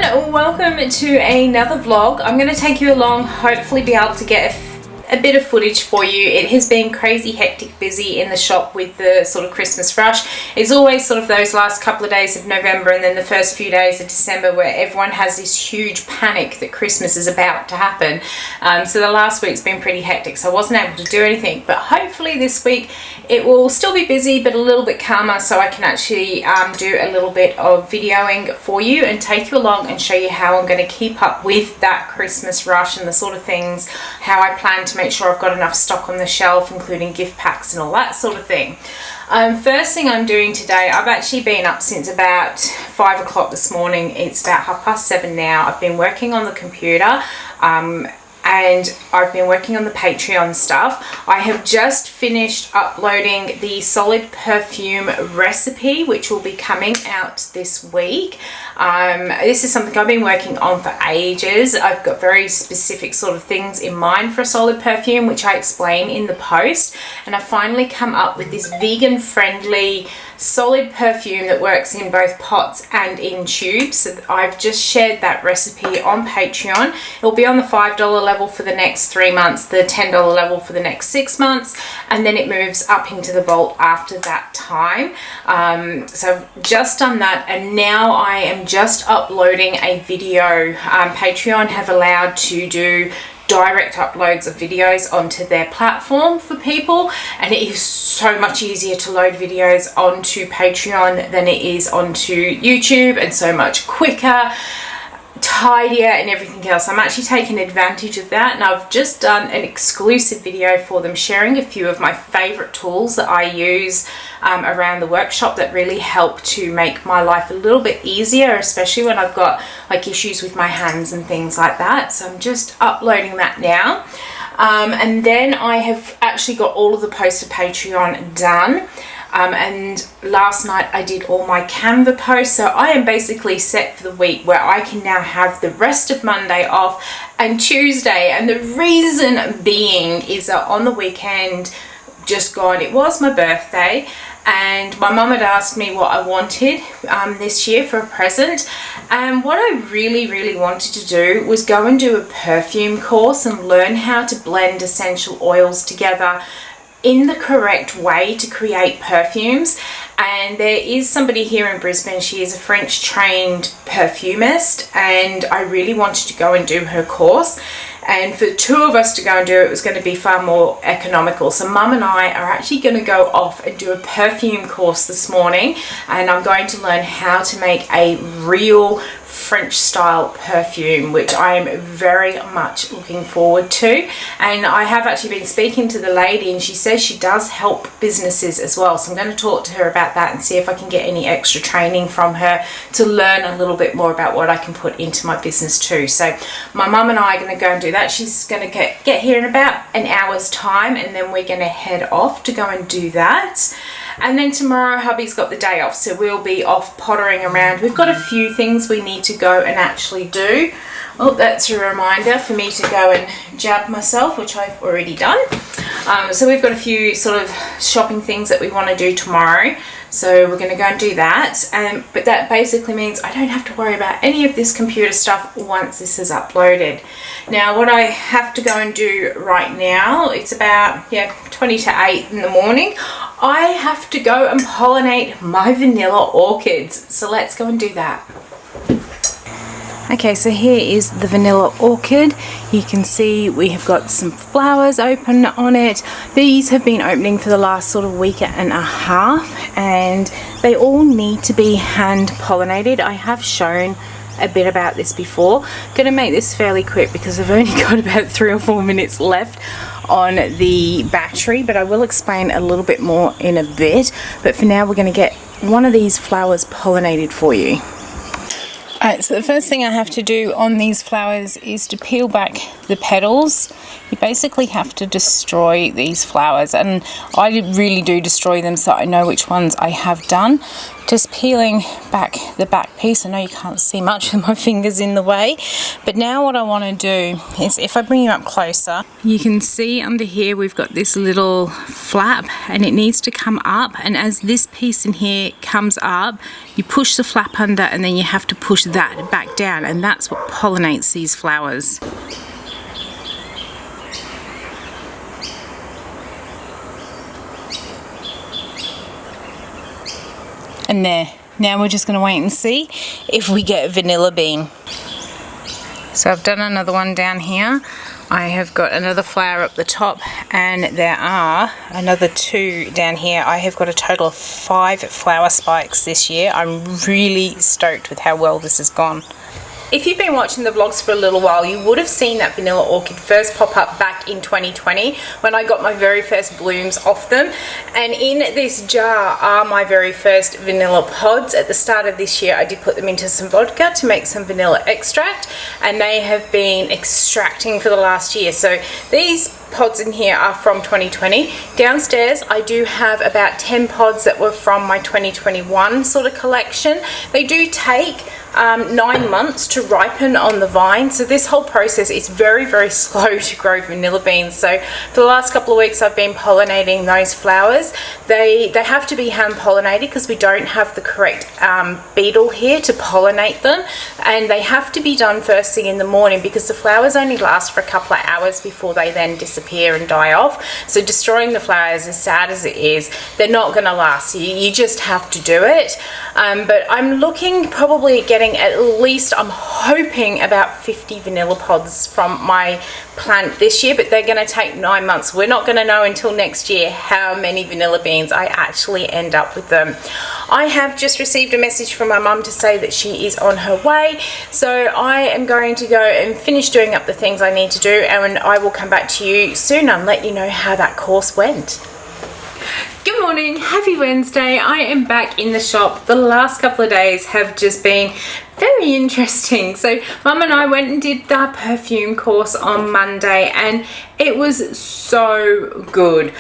everyone, welcome to another vlog. I'm going to take you along, hopefully be able to get a bit of footage for you. It has been crazy hectic busy in the shop with the sort of Christmas rush. It's always sort of those last couple of days of November and then the first few days of December where everyone has this huge panic that Christmas is about to happen. So the last week's been pretty hectic, so I wasn't able to do anything, but hopefully this week it will still be busy but a little bit calmer, so I can actually do a little bit of videoing for you and take you along and show you how I'm going to keep up with that Christmas rush and the sort of things, how I plan to make sure I've got enough stock on the shelf, including gift packs and all that sort of thing. First thing I'm doing today, I've actually been up since about 5 o'clock this morning. It's about 7:30 now. I've been working on the computer and I've been working on the Patreon stuff. I have just finished uploading the solid perfume recipe, which will be coming out this week. This is something I've been working on for ages. I've got very specific sort of things in mind for a solid perfume, which I explain in the post, and I've finally come up with this vegan friendly solid perfume that works in both pots and in tubes. So I've just shared that recipe on Patreon. It'll be on the $5 level for the next 3 months, the $10 level for the next 6 months, and then it moves up into the vault after that time. So I've just done that, and now I am just uploading a video. Patreon have allowed to do direct uploads of videos onto their platform for people, and it is so much easier to load videos onto Patreon than it is onto YouTube, and so much quicker, tidier and everything else. I'm actually taking advantage of that, and I've just done an exclusive video for them sharing a few of my favorite tools that I use around the workshop that really help to make my life a little bit easier, especially when I've got like issues with my hands and things like that. So I'm just uploading that now. And then I have actually got all of the posts to Patreon done. And last night I did all my Canva posts, so I am basically set for the week where I can now have the rest of Monday off and Tuesday. And the reason being is that on the weekend just gone, it was my birthday, and my mum had asked me what I wanted this year for a present, and what I really wanted to do was go and do a perfume course and learn how to blend essential oils together in the correct way to create perfumes. And there is somebody here in Brisbane, she is a French trained perfumist, and I really wanted to go and do her course, and for the two of us to go and do it was going to be far more economical. So Mum and I are actually going to go off and do a perfume course this morning, and I'm going to learn how to make a real French style perfume, which I am very much looking forward to. And I have actually been speaking to the lady, and she says she does help businesses as well, so I'm going to talk to her about that and see if I can get any extra training from her to learn a little bit more about what I can put into my business too. So my mum and I are going to go and do that. She's going to get here in about an hour's time, and then we're going to head off to go and do that. And then tomorrow hubby's got the day off, so we'll be off pottering around. We've got a few things we need to go and actually do. Oh, that's a reminder for me to go and jab myself, which I've already done. So we've got a few sort of shopping things that we want to do tomorrow, so we're going to go and do that. But that basically means I don't have to worry about any of this computer stuff once this is uploaded. Now what I have to go and do right now, it's about 20 to 8 in the morning. I have to go and pollinate my vanilla orchids, so let's go and do that. Okay, so here is the vanilla orchid. You can see we have got some flowers open on it. These have been opening for the last sort of week and a half, and they all need to be hand pollinated. I have shown a bit about this before. Going to make this fairly quick because I've only got about 3 or 4 minutes left on the battery, but I will explain a little bit more in a bit. But for now we're going to get one of these flowers pollinated for you. Alright, so the first thing I have to do on these flowers is to peel back the petals. You basically have to destroy these flowers, and I really do destroy them so I know which ones I have done. Just peeling back the back piece. I know you can't see much with my fingers in the way, but now what I want to do is, if I bring you up closer, you can see under here we've got this little flap and it needs to come up, and as this piece in here comes up, you push the flap under and then you have to push that back down, and that's what pollinates these flowers. And there, now we're just going to wait and see if we get a vanilla bean. So I've done another one down here. I have got another flower up the top, and there are another 2 down here. I have got a total of 5 flower spikes this year. I'm really stoked with how well this has gone. If you've been watching the vlogs for a little while, you would have seen that vanilla orchid first pop up back in 2020 when I got my very first blooms off them. And in this jar are my very first vanilla pods. At the start of this year, I did put them into some vodka to make some vanilla extract, and they have been extracting for the last year. So these pods in here are from 2020. Downstairs I do have about 10 pods that were from my 2021 sort of collection. They do take 9 months to ripen on the vine, so this whole process is very, very slow to grow vanilla beans. So for the last couple of weeks I've been pollinating those flowers. They have to be hand pollinated because we don't have the correct beetle here to pollinate them, and they have to be done first thing in the morning because the flowers only last for a couple of hours before they then disappear and die off. So destroying the flowers, as sad as it is, they're not going to last. You just have to do it. But I'm looking probably at getting at least, I'm hoping, about 50 vanilla pods from my plant this year, but they're going to take 9 months. We're not going to know until next year how many vanilla beans I actually end up with them. I have just received a message from my mum to say that she is on her way, so I am going to go and finish doing up the things I need to do, and I will come back to you soon and let you know how that course went. Good morning, happy Wednesday. I am back in the shop. The last couple of days have just been very interesting. So Mum and I went and did the perfume course on Monday, and it was so good.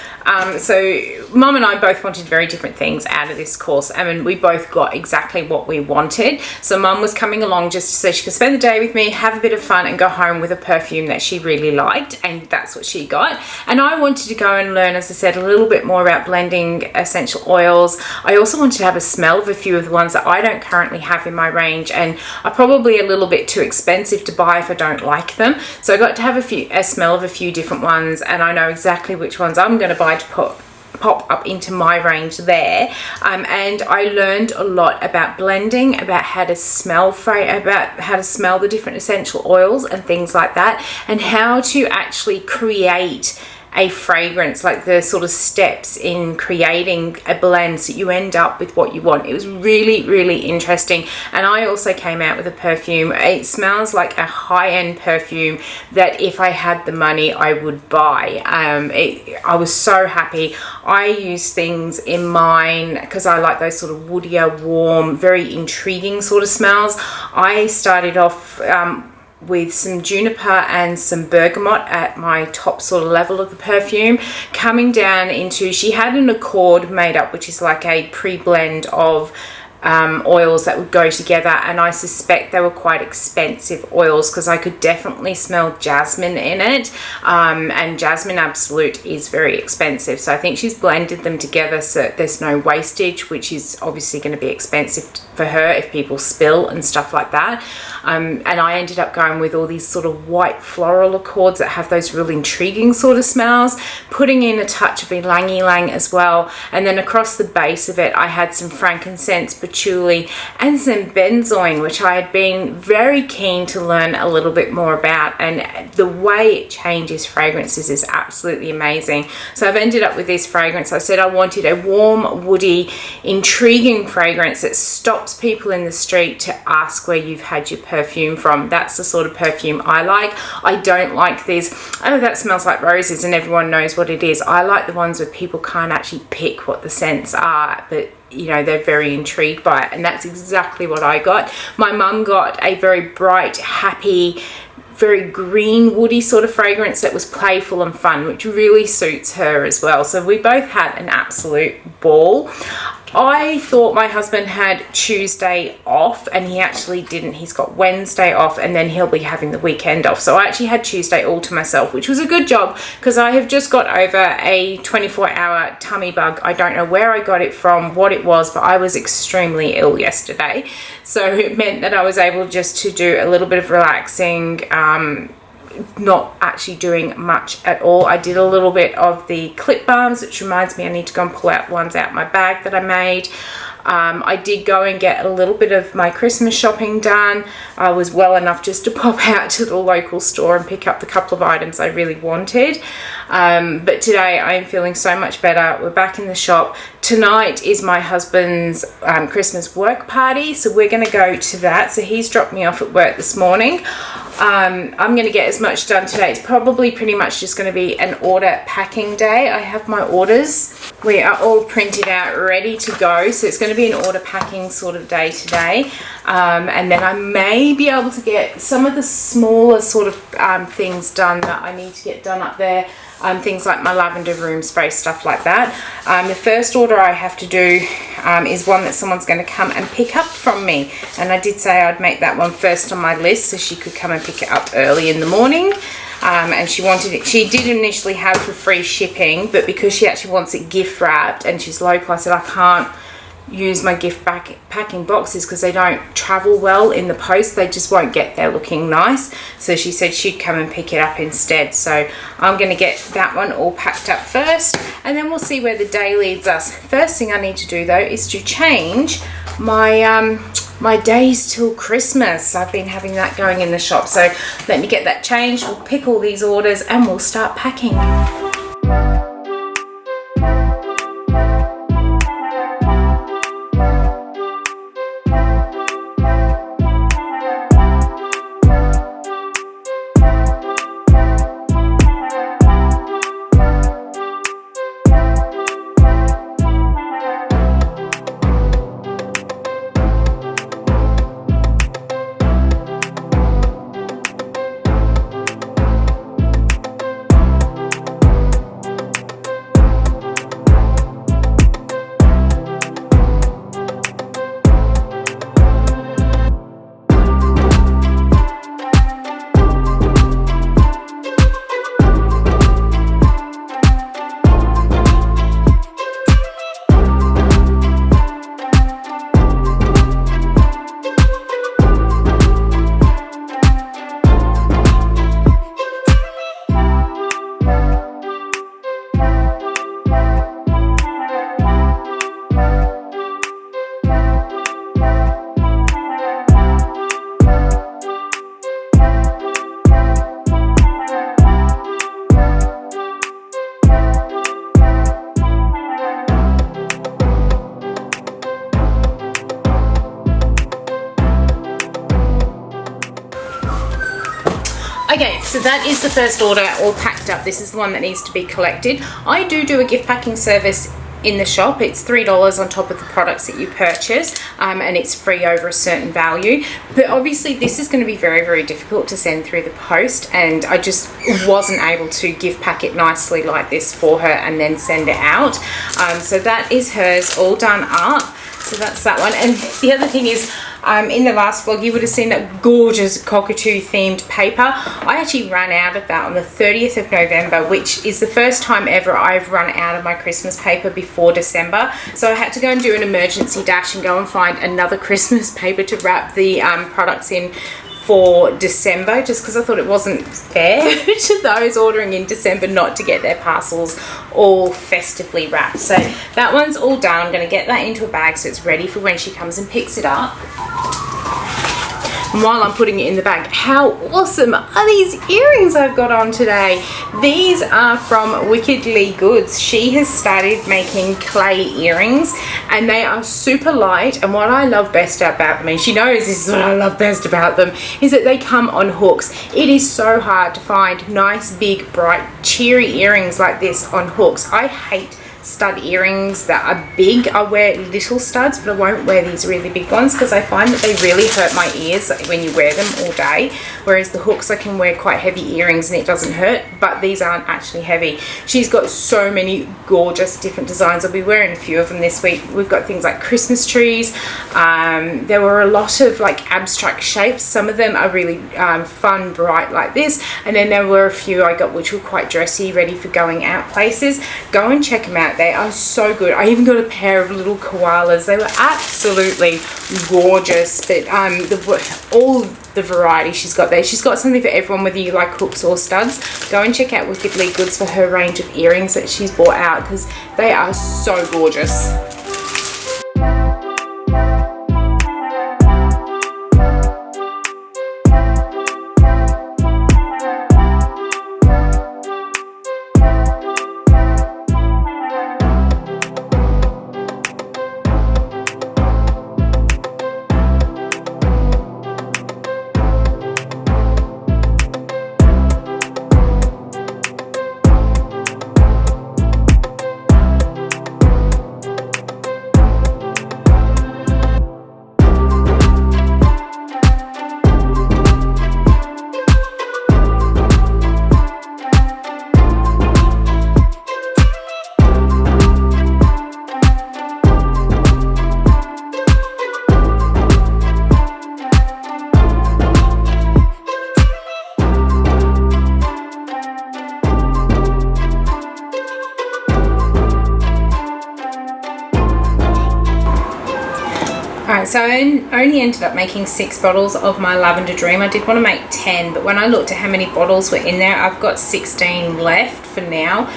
So Mum and I both wanted very different things out of this course. I mean, we both got exactly what we wanted. So Mum was coming along just so she could spend the day with me, have a bit of fun, and go home with a perfume that she really liked, and that's what she got. And I wanted to go and learn, as I said, a little bit more about blending essential oils. I also wanted to have a smell of a few of the ones that I don't currently have in my range, and are probably a little bit too expensive to buy if I don't like them. So I got to have a smell of a few different ones, and I know exactly which ones I'm going to buy to pop up into my range there. And I learned a lot about blending, about how to smell the different essential oils and things like that, and how to actually create a fragrance, like the sort of steps in creating a blend so you end up with what you want. It was really, really interesting. And I also came out with a perfume. It smells like a high-end perfume that if I had the money I would buy. I was so happy. I use things in mine because I like those sort of woodier, warm, very intriguing sort of smells. I started off with some juniper and some bergamot at my top sort of level of the perfume, coming down into, she had an accord made up, which is like a pre-blend of oils that would go together, and I suspect they were quite expensive oils because I could definitely smell jasmine in it, and jasmine absolute is very expensive, so I think she's blended them together so there's no wastage, which is obviously going to be expensive for her if people spill and stuff like that. And I ended up going with all these sort of white floral accords that have those really intriguing sort of smells, putting in a touch of ylang ylang as well, and then across the base of it I had some frankincense, patchouli, and some benzoin, which I had been very keen to learn a little bit more about, and the way it changes fragrances is absolutely amazing. So I've ended up with this fragrance. I said I wanted a warm, woody, intriguing fragrance that stops people in the street to ask where you've had your perfume from. That's the sort of perfume I like. I don't like these, oh, that smells like roses and everyone knows what it is. I like the ones where people can't actually pick what the scents are, but you know, they're very intrigued by it, and that's exactly what I got. My mum got a very bright, happy, very green, woody sort of fragrance that was playful and fun, which really suits her as well. So we both had an absolute ball. I thought my husband had Tuesday off, and he actually didn't. He's got Wednesday off, and then he'll be having the weekend off. So I actually had Tuesday all to myself, which was a good job because I have just got over a 24-hour tummy bug. I don't know where I got it from, what it was, but I was extremely ill yesterday. So it meant that I was able just to do a little bit of relaxing, not actually doing much at all. I did a little bit of the clip balms, which reminds me I need to go and pull out ones out my bag that I made. I did go and get a little bit of my Christmas shopping done. I was well enough just to pop out to the local store and pick up the couple of items I really wanted. But today I am feeling so much better. We're back in the shop. Tonight is my husband's Christmas work party, so we're going to go to that. So he's dropped me off at work this morning. I'm going to get as much done today. It's probably pretty much just going to be an order packing day. I have my orders. We are all printed out, ready to go. So it's going to be an order packing sort of day today. And then I may be able to get some of the smaller sort of things done that I need to get done up there. Things like my lavender room spray, stuff like that. The first order I have to do is one that someone's going to come and pick up from me, and I did say I'd make that one first on my list so she could come and pick it up early in the morning. And she wanted it, she did initially have for free shipping, but because she actually wants it gift wrapped and she's local, I said I can't use my gift packing boxes because they don't travel well in the post. They just won't get there looking nice. So she said she'd come and pick it up instead. So I'm going to get that one all packed up first, and then we'll see where the day leads us. First thing I need to do though is to change my my days till Christmas. I've been having that going in the shop, so let me get that changed. We'll pick all these orders and we'll start packing. Okay, so that is the first order all packed up. This is the one that needs to be collected. I do a gift packing service in the shop. It's $3 on top of the products that you purchase, and it's free over a certain value. But obviously this is going to be very, very difficult to send through the post, and I just wasn't able to gift pack it nicely like this for her and then send it out. So that is hers all done up. So that's that one. And the other thing is, in the last vlog you would have seen that gorgeous cockatoo themed paper. I actually ran out of that on the 30th of November, which is the first time ever I've run out of my Christmas paper before December. So I had to go and do an emergency dash and go and find another Christmas paper to wrap the products in for December, just because I thought it wasn't fair to those ordering in December not to get their parcels all festively wrapped. So that one's all done. I'm going to get that into a bag so it's ready for when she comes and picks it up. And while I'm putting it in the bag, how awesome are these earrings I've got on today? These are from Wickedly Goods. She has started making clay earrings and they are super light, and what I love best about them, and she knows this is what I love best about them, is that they come on hooks. It is so hard to find nice, big, bright, cheery earrings like this on hooks. I hate stud earrings that are big. I wear little studs, but I won't wear these really big ones because I find that they really hurt my ears when you wear them all day, whereas the hooks, I can wear quite heavy earrings and it doesn't hurt, but these aren't actually heavy. She's got so many gorgeous different designs. I'll be wearing a few of them this week. We've got things like Christmas trees. There were a lot of like abstract shapes. Some of them are really fun, bright like this, and then there were a few I got which were quite dressy, ready for going out places. Go and check them out. They are so good. I even got a pair of little koalas. They were absolutely gorgeous. But all the variety she's got there. She's got something for everyone, whether you like hooks or studs. Go and check out Wickedly Goods for her range of earrings that she's brought out because they are so gorgeous. Alright, so I only ended up making 6 bottles of my Lavender Dream. I did want to make 10, but when I looked at how many bottles were in there, I've got 16 left for now.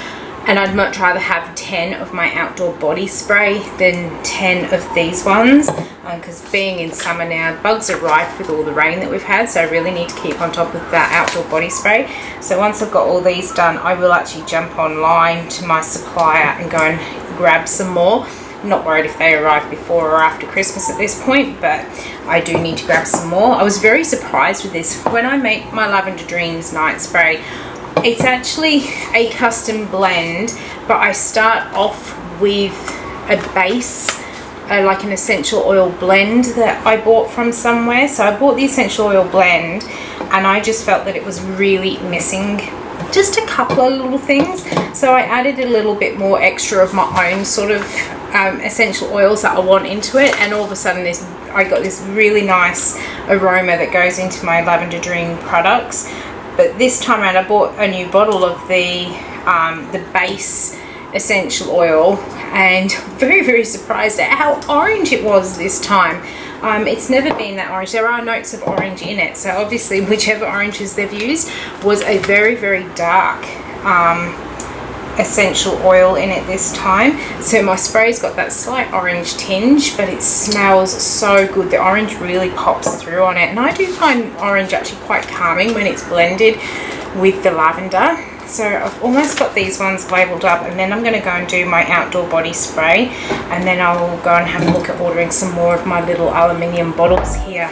And I'd much rather have 10 of my outdoor body spray than 10 of these ones. Because being in summer now, bugs are rife with all the rain that we've had, so I really need to keep on top of that outdoor body spray. So once I've got all these done, I will actually jump online to my supplier and go and grab some more. I'm not worried if they arrive before or after Christmas at this point, but I do need to grab some more. I was very surprised with this. When I make my Lavender Dreams night spray, it's actually a custom blend, but I start off with a base, like an essential oil blend that I bought from somewhere. So I bought the essential oil blend and I just felt that it was really missing just a couple of little things. So I added a little bit more extra of my own sort of essential oils that I want into it, and all of a sudden I got this really nice aroma that goes into my Lavender Dream products. But this time around I bought a new bottle of the base essential oil, and very, very surprised at how orange it was this time. It's never been that orange. There are notes of orange in it, so obviously whichever oranges they've used was a very, very dark essential oil in it this time. So my spray's got that slight orange tinge, but it smells so good. The orange really pops through on it, and I do find orange actually quite calming when it's blended with the lavender. So I've almost got these ones labelled up, and then I'm going to go and do my outdoor body spray, and then I will go and have a look at ordering some more of my little aluminium bottles here.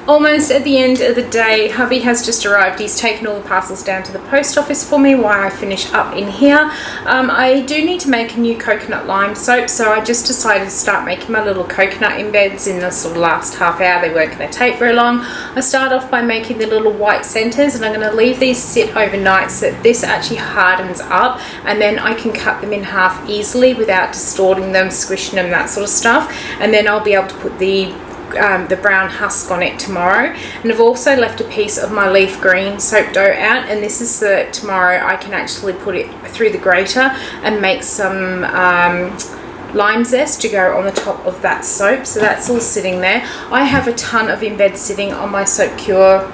Almost at the end of the day, hubby has just arrived. He's taken all the parcels down to the post office for me while I finish up in here. I do need to make a new coconut lime soap, so I just decided to start making my little coconut embeds in the sort of last half hour. They weren't going to take very long. I start off by making the little white centers, and I'm going to leave these sit overnight so that this actually hardens up, and then I can cut them in half easily without distorting them, squishing them, that sort of stuff. And then I'll be able to put the the brown husk on it tomorrow. And I've also left a piece of my leaf green soap dough out, and this is the tomorrow I can actually put it through the grater and make some lime zest to go on the top of that soap. So that's all sitting there. I have a ton of in bed sitting on my soap cure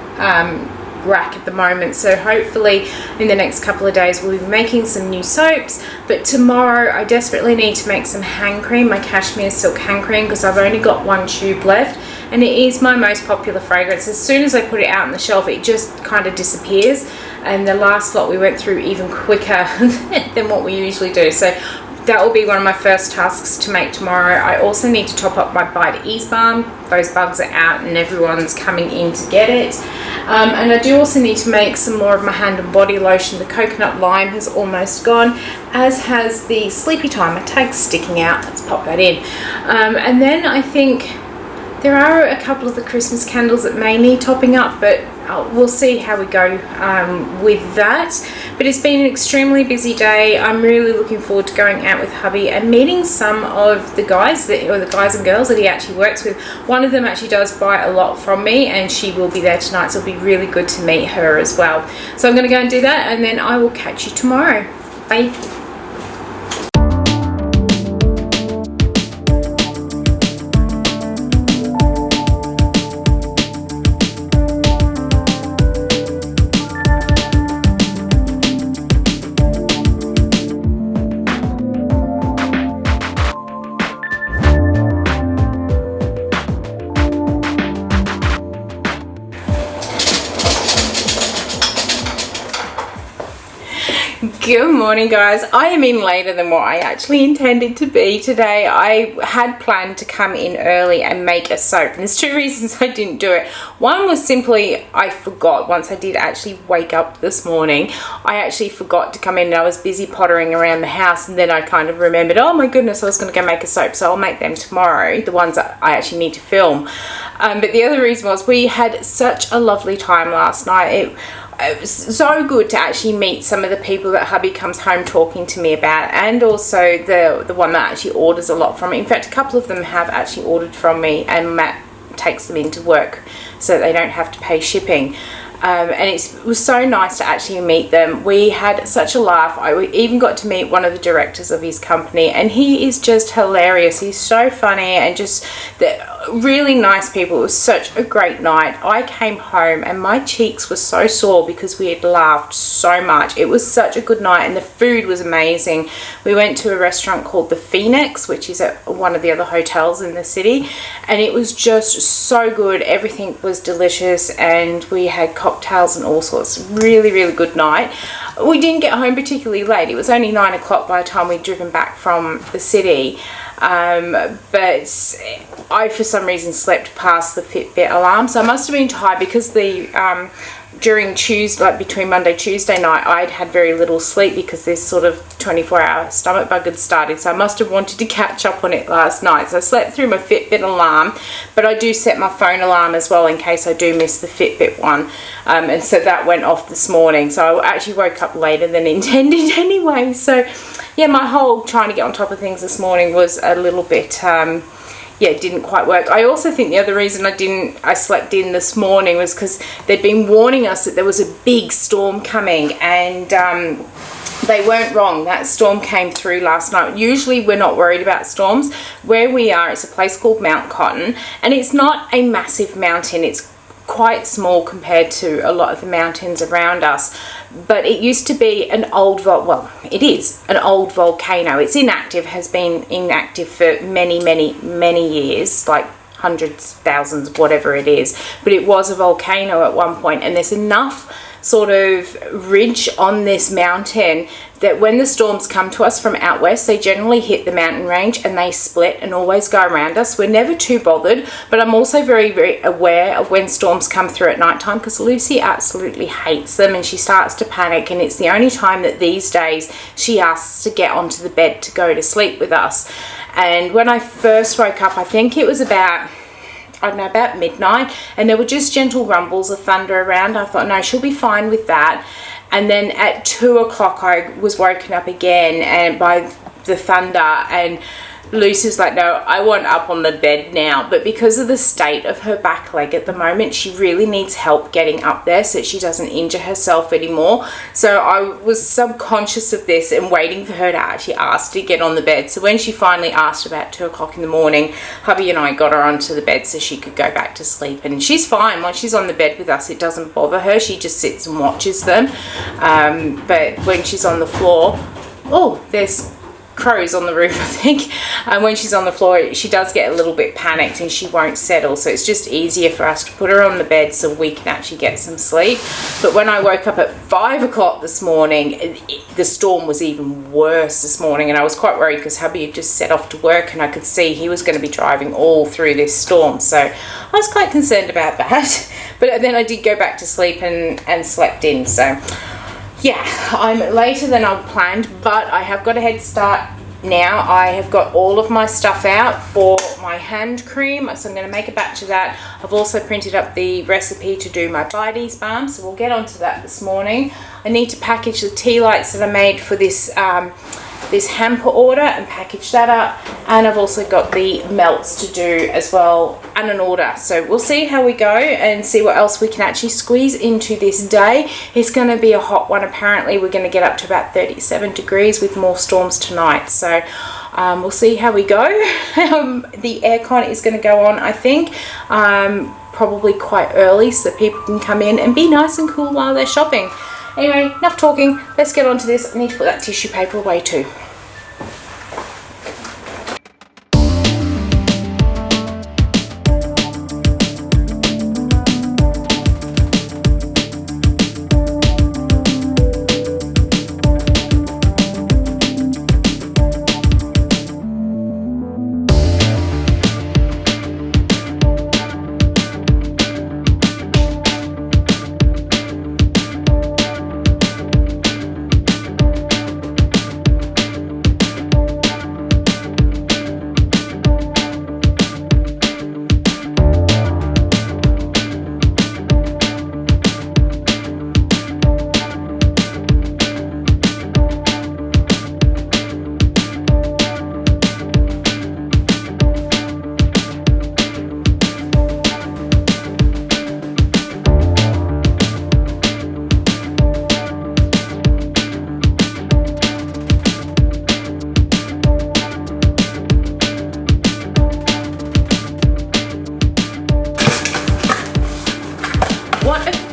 rack at the moment, so hopefully in the next couple of days we'll be making some new soaps. But tomorrow I desperately need to make some hand cream, my cashmere silk hand cream, because I've only got one tube left, and it is my most popular fragrance. As soon as I put it out on the shelf, it just kind of disappears, and the last lot we went through even quicker than what we usually do. So that will be one of my first tasks to make tomorrow. I also need to top up my Bite Ease balm. Those bugs are out and everyone's coming in to get it. And I do also need to make some more of my hand and body lotion. The coconut lime has almost gone, as has the Sleepy Time. My tag's sticking out. Let's pop that in. And then I think there are a couple of the Christmas candles that may need topping up, but we'll see how we go with that. But it's been an extremely busy day. I'm really looking forward to going out with hubby and meeting some of the guys or the guys and girls that he actually works with. One of them actually does buy a lot from me, and she will be there tonight, so it'll be really good to meet her as well. So I'm going to go and do that, and then I will catch you tomorrow. Bye. Good morning, guys. I am in later than what I actually intended to be today. I had planned to come in early and make a soap, and there's two reasons I didn't do it. One was simply I forgot. Once I did actually wake up this morning, I actually forgot to come in, and I was busy pottering around the house, and then I kind of remembered, oh my goodness, I was going to go make a soap, so I'll make them tomorrow, the ones that I actually need to film. But the other reason was we had such a lovely time last night. It was so good to actually meet some of the people that hubby comes home talking to me about, and also the one that actually orders a lot from me. In fact, a couple of them have actually ordered from me, and Matt takes them into work so that they don't have to pay shipping. And it was so nice to actually meet them. We had such a laugh. I even got to meet one of the directors of his company, and he is just hilarious. He's so funny and just really nice people. It was such a great night. I came home and my cheeks were so sore because we had laughed so much. It was such a good night, and the food was amazing. We went to a restaurant called the Phoenix, which is at one of the other hotels in the city, and it was just so good. Everything was delicious, and we had cocktails and all sorts. Really, really good night. We didn't get home particularly late. It was only 9 o'clock by the time we'd driven back from the city. But I, for some reason, slept past the Fitbit alarm, so I must have been tired because during Tuesday, like between Monday Tuesday night, I'd had very little sleep because this sort of 24-hour stomach bug had started, so I must have wanted to catch up on it last night. So I slept through my Fitbit alarm, but I do set my phone alarm as well in case I do miss the Fitbit one, and so that went off this morning, so I actually woke up later than intended anyway. So yeah, my whole trying to get on top of things this morning was a little bit it didn't quite work. I also think the other reason I slept in this morning was because they'd been warning us that there was a big storm coming, and they weren't wrong. That storm came through last night. Usually we're not worried about storms. Where we are, it's a place called Mount Cotton, and it's not a massive mountain. It's quite small compared to a lot of the mountains around us, but it used to be an old it is an old volcano. It's inactive, has been inactive for many years, like hundreds, thousands, whatever it is, but it was a volcano at one point, and there's enough sort of ridge on this mountain that when the storms come to us from out west, they generally hit the mountain range and they split and always go around us. We're never too bothered, but I'm also very, very aware of when storms come through at night time, because Lucy absolutely hates them and she starts to panic, and it's the only time that these days she asks to get onto the bed to go to sleep with us. And when I first woke up, I think it was about midnight, and there were just gentle rumbles of thunder around. I thought, no, she'll be fine with that. And then at 2 o'clock I was woken up again and by the thunder, and Lucy's like, no, I want up on the bed now. But because of the state of her back leg at the moment, she really needs help getting up there so she doesn't injure herself anymore. So I was subconscious of this and waiting for her to actually ask to get on the bed. So when she finally asked about 2 o'clock in the morning, hubby and I got her onto the bed so she could go back to sleep. And she's fine. Once she's on the bed with us, it doesn't bother her. She just sits and watches them. But when she's on the floor, oh, there's crows on the roof, I think. And when she's on the floor, she does get a little bit panicked and she won't settle. So it's just easier for us to put her on the bed so we can actually get some sleep. But when I woke up at 5 o'clock this morning, the storm was even worse this morning, and I was quite worried because hubby had just set off to work and I could see he was going to be driving all through this storm. So I was quite concerned about that. But then I did go back to sleep and slept in. So yeah, I'm later than I planned, but I have got a head start now. I have got all of my stuff out for my hand cream, so I'm going to make a batch of that. I've also printed up the recipe to do my Busiest balm, so we'll get onto that this morning. I need to package the tea lights that I made for this this hamper order and package that up, and I've also got the melts to do as well and an order. So we'll see how we go and see what else we can actually squeeze into this day. It's going to be a hot one. Apparently we're going to get up to about 37 degrees with more storms tonight, so we'll see how we go. The aircon is going to go on, I think, probably quite early so that people can come in and be nice and cool while they're shopping. Anyway, enough talking. Let's get on to this. I need to put that tissue paper away too.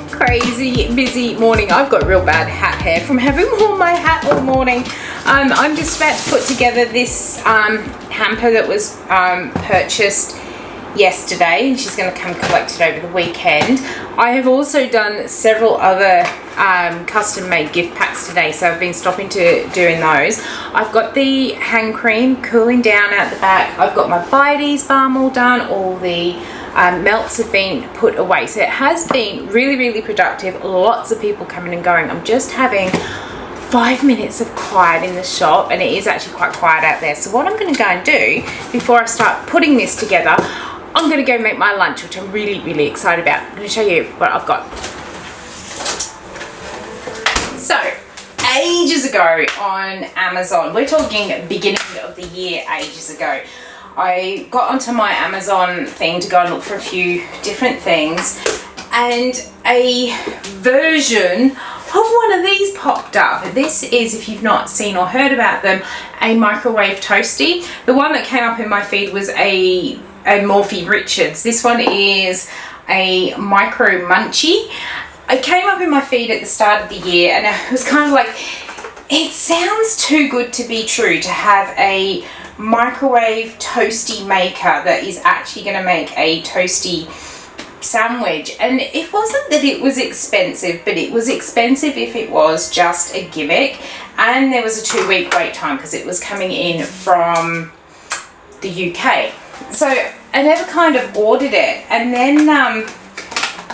Crazy busy morning. I've got real bad hat hair from having worn my hat all morning. I'm just about to put together this hamper that was purchased yesterday, and she's going to come collect it over the weekend. I have also done several other custom made gift packs today, so I've been stopping to doing those. I've got the hand cream cooling down out the back. I've got my Busiest balm all done. All the melts have been put away, so it has been really productive. Lots of people coming and going. I'm just having 5 minutes of quiet in the shop, and it is actually quite quiet out there. So what I'm going to go and do before I start putting this together, I'm going to go make my lunch, which I'm really excited about. I'm going to show you what I've got. So ages ago on Amazon, we're talking beginning of the year, ages ago, I got onto my Amazon thing to go and look for a few different things, and a version of one of these popped up. This is, if you've not seen or heard about them, a microwave toasty. The one that came up in my feed was a Morphe Richards. This one is a micro munchie. It came up in my feed at the start of the year, and I was kind of like, it sounds too good to be true to have a microwave toasty maker that is actually going to make a toasty sandwich. And it wasn't that it was expensive, but it was expensive if it was just a gimmick, and there was a 2-week wait time because it was coming in from the UK. So I never kind of ordered it, and then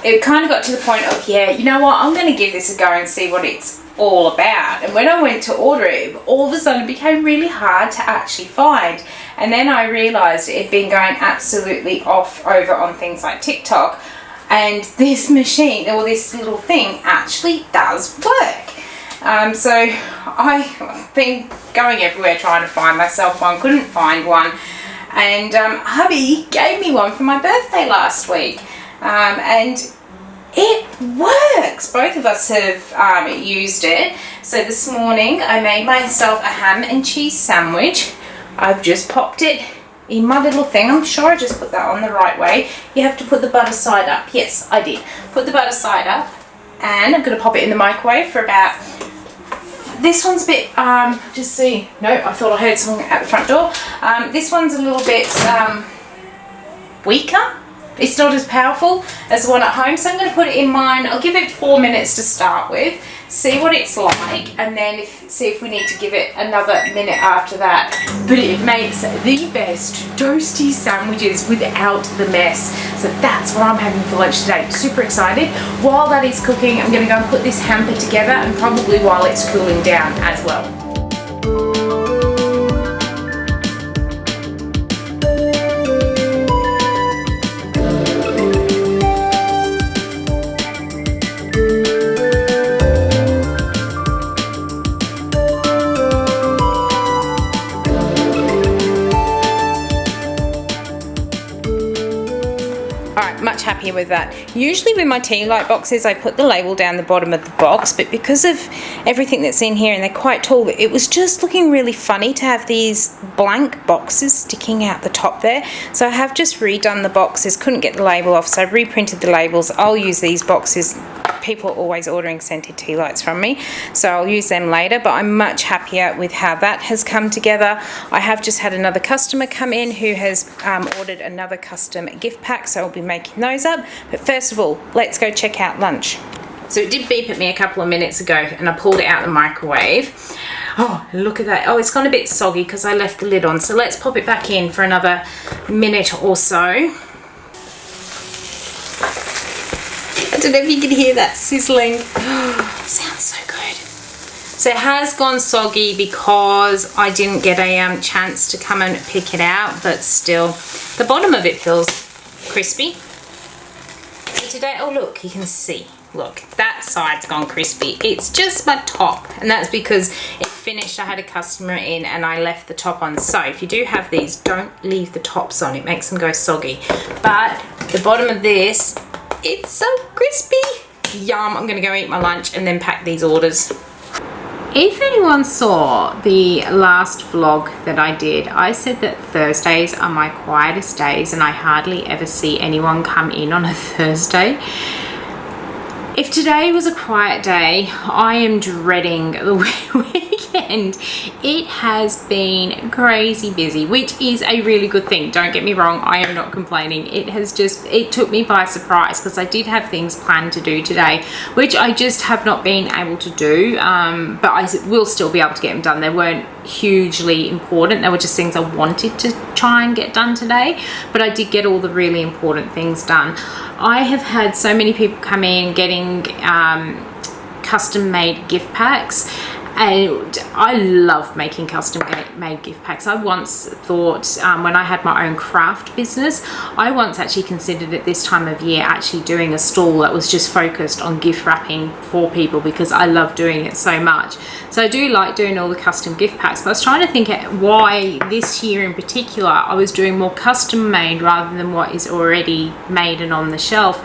it kind of got to the point of, yeah, you know what, I'm going to give this a go and see what it's all about. And when I went to order it, all of a sudden it became really hard to actually find. And then I realized it had been going absolutely off over on things like TikTok, and this machine, or this little thing, actually does work. So I've been going everywhere trying to find myself one, couldn't find one, and hubby gave me one for my birthday last week, and it works. Both of us have used it. So this morning I made myself a ham and cheese sandwich. I've just popped it in my little thing. I'm sure I just put that on the right way. You have to put the butter side up. Yes, I did. Put the butter side up, and I'm going to pop it in the microwave for about, this one's a bit, just see, no, I thought I heard something at the front door. This one's a little bit weaker. It's not as powerful as the one at home, so I'm going to put it in mine. I'll give it 4 minutes to start with, see what it's like, and then see if we need to give it another minute after that. But it makes the best toasty sandwiches without the mess. So that's what I'm having for lunch today. Super excited. While that is cooking, I'm going to go and put this hamper together, and probably while it's cooling down as well. Much happier with that. Usually with my tea light boxes I put the label down the bottom of the box, but because of everything that's in here and they're quite tall, it was just looking really funny to have these blank boxes sticking out the top there. So I have just redone the boxes, couldn't get the label off, so I reprinted the labels. I'll use these boxes. People are always ordering scented tea lights from me, so I'll use them later, but I'm much happier with how that has come together. I have just had another customer come in who has ordered another custom gift pack, so I'll be making those up. But first of all, let's go check out lunch. So it did beep at me a couple of minutes ago, and I pulled it out of the microwave. Oh, look at that. Oh, it's gone a bit soggy because I left the lid on, so let's pop it back in for another minute or so. I don't know if you can hear that sizzling. Sounds so good. So it has gone soggy because I didn't get a chance to come and pick it out, but still, the bottom of it feels crispy. So today, oh look, you can see, look, that side's gone crispy. It's just my top, and that's because it finished. I had a customer in and I left the top on. So if you do have these, don't leave the tops on. It makes them go soggy. But the bottom of this, it's so crispy. Yum. I'm gonna go eat my lunch and then pack these orders. If anyone saw the last vlog that I did, I said that Thursdays are my quietest days and I hardly ever see anyone come in on a Thursday. If today was a quiet day, I am dreading the weekend. It has been crazy busy, which is a really good thing. Don't get me wrong, I am not complaining. It took me by surprise because I did have things planned to do today, which I just have not been able to do, but I will still be able to get them done. They weren't hugely important. They were just things I wanted to try and get done today, but I did get all the really important things done. I have had so many people come in getting custom made gift packs, and I love making custom made gift packs. I once thought, when I had my own craft business, I once actually considered at this time of year actually doing a stall that was just focused on gift wrapping for people, because I love doing it so much. So I do like doing all the custom gift packs, but I was trying to think why this year in particular I was doing more custom made rather than what is already made and on the shelf.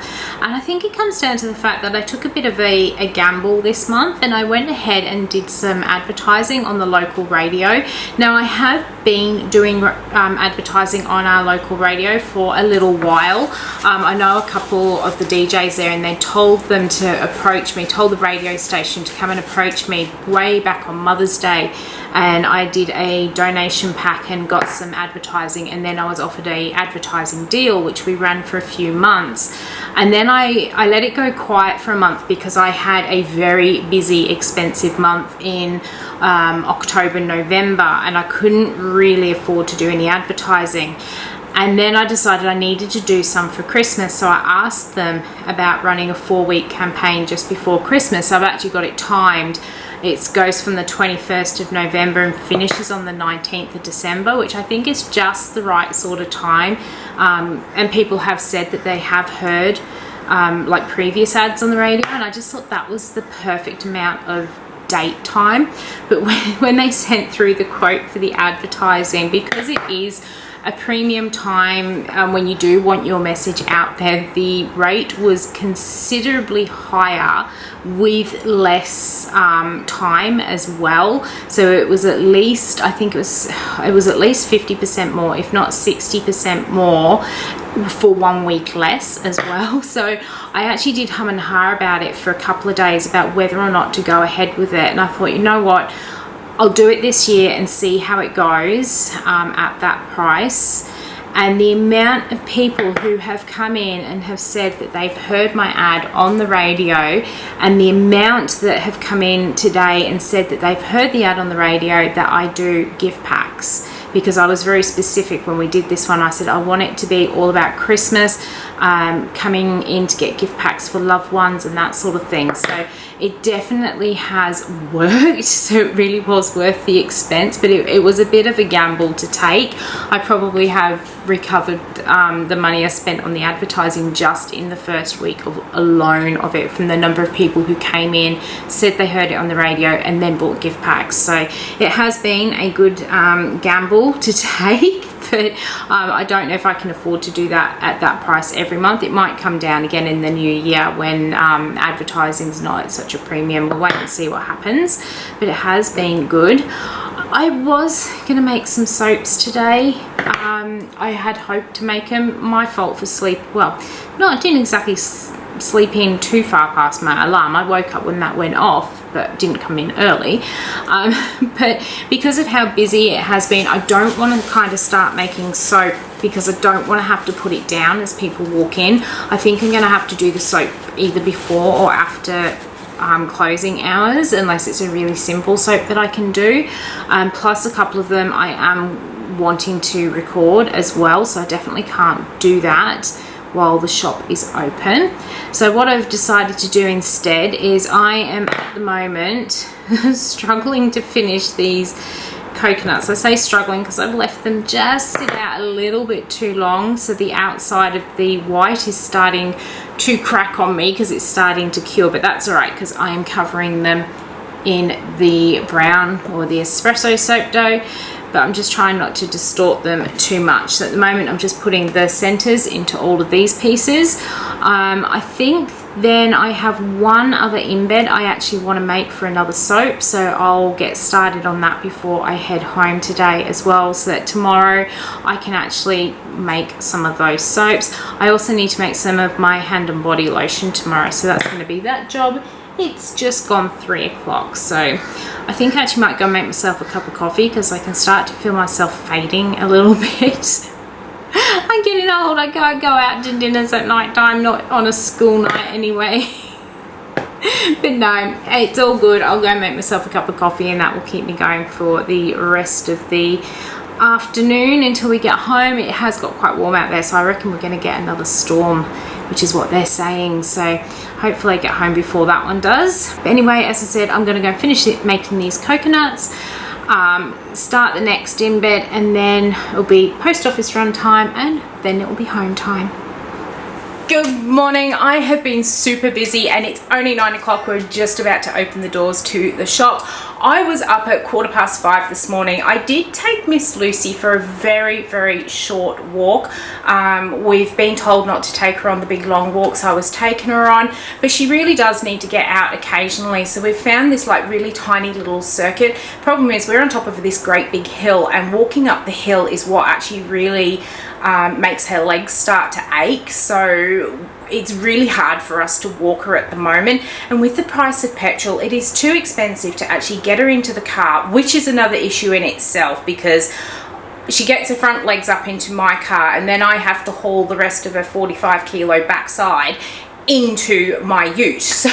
And I think it comes down to the fact that I took a bit of a gamble this month, and I went ahead and did some advertising on the local radio. Now I have been doing advertising on our local radio for a little while. I know a couple of the DJs there, and they told them to approach me, told the radio station to come and approach me way back on Mother's Day, and I did a donation pack and got some advertising, and then I was offered a advertising deal which we ran for a few months, and then I let it go quiet for a month because I had a very busy, expensive month in October, November, and I couldn't really afford to do any advertising. And then I decided I needed to do some for Christmas, so I asked them about running a 4-week campaign just before Christmas. I've actually got it timed. It goes from the 21st of November and finishes on the 19th of December, which I think is just the right sort of time. And people have said that they have heard like previous ads on the radio, and I just thought that was the perfect amount of date time. But when they sent through the quote for the advertising, because it is a premium time when you do want your message out there, the rate was considerably higher with less time as well. So it was at least, I think it was at least 50% more, if not 60% more, for 1 week less as well. So I actually did hum and ha about it for a couple of days about whether or not to go ahead with it, and I thought, you know what, I'll do it this year and see how it goes at that price. And the amount of people who have come in and have said that they've heard my ad on the radio, and the amount that have come in today and said that they've heard the ad on the radio, that I do gift packs. Because I was very specific when we did this one. I said I want it to be all about Christmas, coming in to get gift packs for loved ones and that sort of thing. So it definitely has worked. So it really was worth the expense, but it was a bit of a gamble to take. I probably have recovered the money I spent on the advertising just in the first week alone of it, from the number of people who came in, said they heard it on the radio, and then bought gift packs. So it has been a good gamble to take, but I don't know if I can afford to do that at that price every month. It might come down again in the new year when advertising is not at such a premium. We'll wait and see what happens, but it has been good. I was gonna make some soaps today. I had hoped to make them. My fault for sleep. Well, no, I didn't exactly sleep in too far past my alarm. I woke up when that went off, but didn't come in early. But because of how busy it has been, I don't want to kind of start making soap, because I don't want to have to put it down as people walk in. I think I'm going to have to do the soap either before or after closing hours, unless it's a really simple soap that I can do. Plus a couple of them I am wanting to record as well, so I definitely can't do that while the shop is open. So what I've decided to do instead is, I am at the moment struggling to finish these coconuts. I say struggling because I've left them just sit out a little bit too long, so the outside of the white is starting to crack on me because it's starting to cure, but that's all right because I am covering them in the brown or the espresso soap dough. But I'm just trying not to distort them too much. So at the moment I'm just putting the centers into all of these pieces. I think then I have one other embed I actually want to make for another soap, so I'll get started on that before I head home today as well, so that tomorrow I can actually make some of those soaps. I also need to make some of my hand and body lotion tomorrow, so that's going to be that job. It's just gone 3 o'clock, so I think I actually might go make myself a cup of coffee, because I can start to feel myself fading a little bit. I'm getting old. I can't go out to dinners at night time, not on a school night anyway. But no, it's all good. I'll go make myself a cup of coffee, and that will keep me going for the rest of the afternoon until we get home. It has got quite warm out there, so I reckon we're going to get another storm, which is what they're saying. So hopefully I get home before that one does. But anyway, as I said, I'm going to go finish making these coconuts, start the next embed, and then it'll be post office run time, and then it will be home time. Good morning. I have been super busy, and it's only 9 o'clock. We're just about to open the doors to the shop. I was up at 5:15 this morning. I did take Miss Lucy for a very, very short walk. We've been told not to take her on the big long walks I was taking her on, but she really does need to get out occasionally. So we've found this like really tiny little circuit. Problem is, we're on top of this great big hill, and walking up the hill is what actually really makes her legs start to ache. So it's really hard for us to walk her at the moment, and with the price of petrol, it is too expensive to actually get her into the car, which is another issue in itself, because she gets her front legs up into my car, and then I have to haul the rest of her 45 kilo backside into my ute. So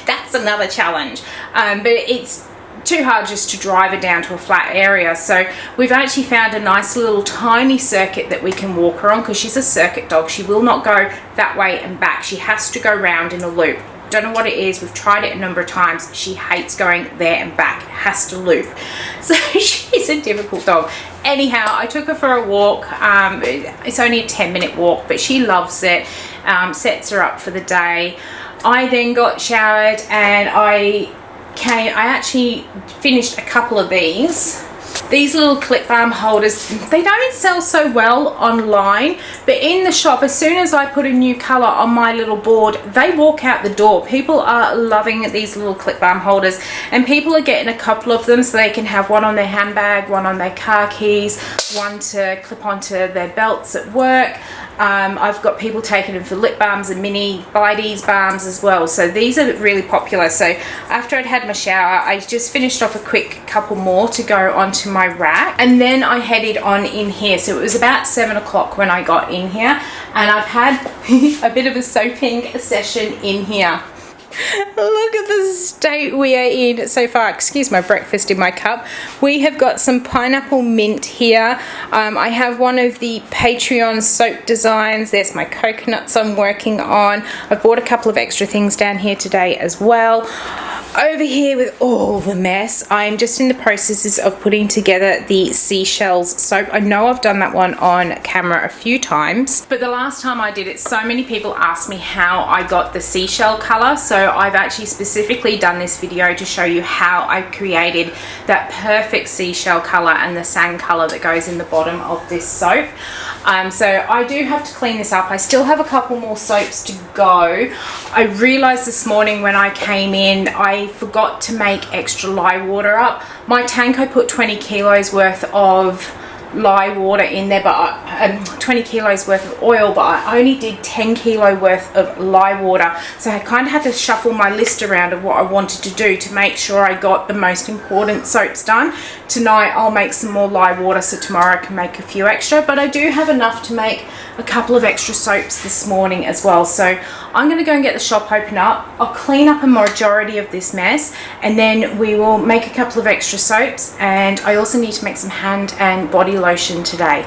that's another challenge, but it's too hard just to drive her down to a flat area. So we've actually found a nice little tiny circuit that we can walk her on, because she's a circuit dog. She will not go that way and back. She has to go round in a loop. Don't know what it is. We've tried it a number of times. She hates going there and back. Has to loop. So she's a difficult dog. Anyhow, I took her for a walk. It's only a 10-minute walk, but she loves it. Sets her up for the day. I then got showered, and I came, I actually finished a couple of these. These little clip balm holders, they don't sell so well online, but in the shop, as soon as I put a new color on my little board, they walk out the door. People are loving these little clip balm holders, and people are getting a couple of them so they can have one on their handbag, one on their car keys, one to clip onto their belts at work. I've got people taking them for lip balms and mini Bites balms as well. So these are really popular. So after I'd had my shower, I just finished off a quick couple more to go onto my rack. And then I headed on in here. So it was about 7 o'clock when I got in here. And I've had a bit of a soaping session in here. Look at the state we are in so far. Excuse my breakfast in my cup. We have got some pineapple mint here. I have one of the Patreon soap designs. There's my coconuts I'm working on. I've bought a couple of extra things down here today as well. Over here with all the mess, I'm just in the processes of putting together the seashells soap. I know I've done that one on camera a few times, but the last time I did it, so many people asked me how I got the seashell color. So I've actually specifically done this video to show you how I created that perfect seashell color and the sand color that goes in the bottom of this soap. So I do have to clean this up. I still have a couple more soaps to go. I realized this morning when I came in, I forgot to make extra lye water up. My tank, I put 20 kilos worth of lye water in there, but 20 kilos worth of oil, but I only did 10 kilo worth of lye water. So I kind of had to shuffle my list around of what I wanted to do to make sure I got the most important soaps done. Tonight I'll make some more lye water, so tomorrow I can make a few extra, but I do have enough to make a couple of extra soaps this morning as well. So I'm going to go and get the shop open up. I'll clean up a majority of this mess, and then we will make a couple of extra soaps, and I also need to make some hand and body lotion today.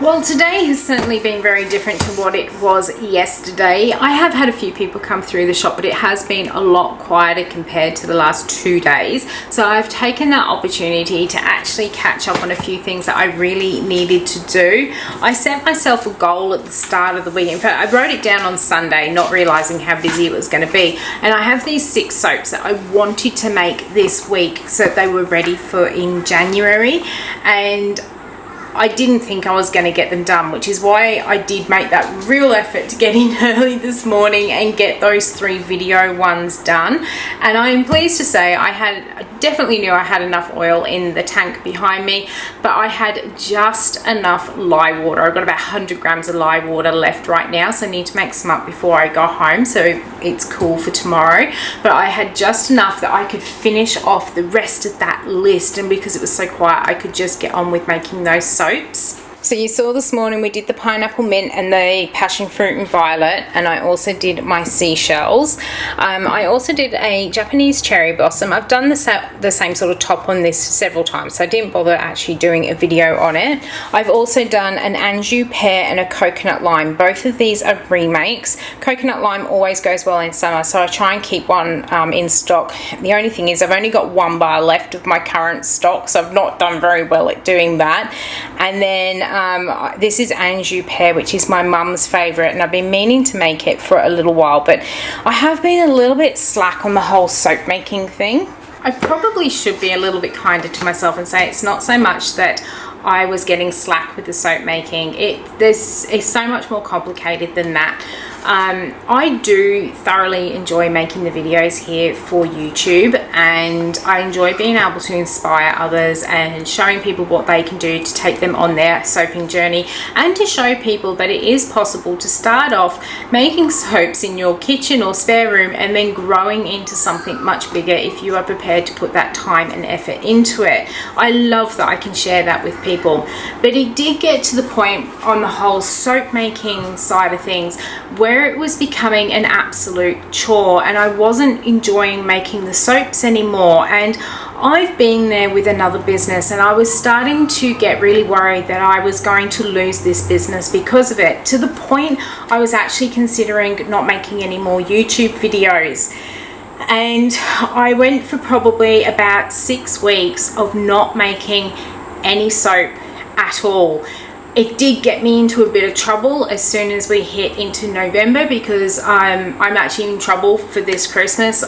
Well, today has certainly been very different to what it was yesterday. I have had a few people come through the shop, but it has been a lot quieter compared to the last 2 days. So I've taken that opportunity to actually catch up on a few things that I really needed to do. I set myself a goal at the start of the week. In fact, I wrote it down on Sunday, not realizing how busy it was going to be. And I have these 6 soaps that I wanted to make this week so that they were ready for in January. And I didn't think I was going to get them done, which is why I did make that real effort to get in early this morning and get those 3 video ones done. And I am pleased to say I definitely knew I had enough oil in the tank behind me, but I had just enough lye water. I've got about 100 grams of lye water left right now, so I need to make some up before I go home so it's cool for tomorrow. But I had just enough that I could finish off the rest of that list, and because it was so quiet I could just get on with making those soaps. So you saw this morning we did the pineapple mint and the passion fruit and violet, and I also did my seashells. I also did a Japanese cherry blossom. I've done the same sort of top on this several times, so I didn't bother actually doing a video on it. I've also done an anjou pear and a coconut lime. Both of these are remakes. Coconut lime always goes well in summer, so I try and keep one in stock. The only thing is I've only got 1 bar left of my current stock, so I've not done very well at doing that. And then this is anjou pear, which is my mum's favourite, and I've been meaning to make it for a little while, but I have been a little bit slack on the whole soap making thing. I probably should be a little bit kinder to myself and say it's not so much that I was getting slack with the soap making. It's so much more complicated than that. I do thoroughly enjoy making the videos here for YouTube, and I enjoy being able to inspire others and showing people what they can do to take them on their soaping journey, and to show people that it is possible to start off making soaps in your kitchen or spare room and then growing into something much bigger if you are prepared to put that time and effort into it. I love that I can share that with people, but it did get to the point on the whole soap making side of things where it was becoming an absolute chore, and I wasn't enjoying making the soaps anymore. And I've been there with another business, and I was starting to get really worried that I was going to lose this business because of it, to the point I was actually considering not making any more YouTube videos. And I went for probably about 6 weeks of not making any soap at all. It did get me into a bit of trouble as soon as we hit into November, because I'm actually in trouble for this Christmas.